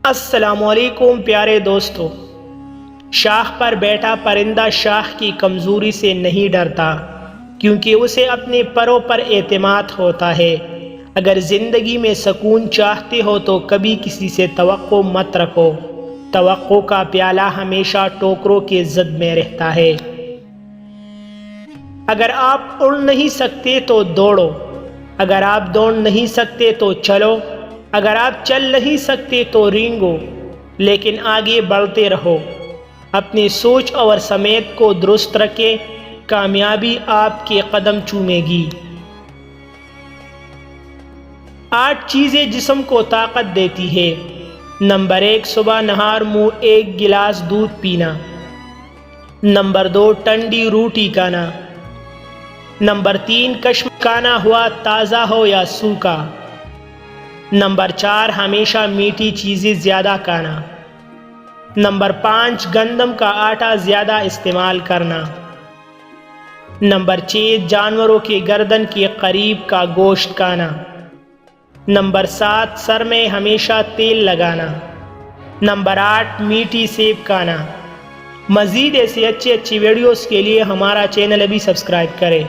السلام علیکم پیارے دوستو، شاخ پر بیٹھا پرندہ شاخ کی کمزوری سے نہیں ڈرتا، کیونکہ اسے اپنے پروں پر اعتماد ہوتا ہے۔ اگر زندگی میں سکون چاہتے ہو تو کبھی کسی سے توقع مت رکھو، توقع کا پیالہ ہمیشہ ٹوکروں کے زد میں رہتا ہے۔ اگر آپ اڑ نہیں سکتے تو دوڑو، اگر آپ دوڑ نہیں سکتے تو چلو، اگر آپ چل نہیں سکتے تو رینگو، لیکن آگے بڑھتے رہو۔ اپنی سوچ اور سمیت کو درست رکھیں، کامیابی آپ کے قدم چومے گی۔ 8 چیزیں جسم کو طاقت دیتی ہے۔ نمبر 1، صبح نہار منہ 1 گلاس دودھ پینا۔ نمبر 2، ٹھنڈی روٹی کھانا۔ نمبر 3، کشمش کھانا ہوا تازہ ہو یا سوکھا۔ نمبر 4، ہمیشہ میٹھی چیزیں زیادہ کھانا۔ نمبر 5، گندم کا آٹا زیادہ استعمال کرنا۔ نمبر 6، جانوروں کے گردن کے قریب کا گوشت کھانا۔ نمبر 7، سر میں ہمیشہ تیل لگانا۔ نمبر 8، میٹھی سیب کھانا۔ مزید ایسے اچھے ویڈیوز کے لیے ہمارا چینل ابھی سبسکرائب کریں۔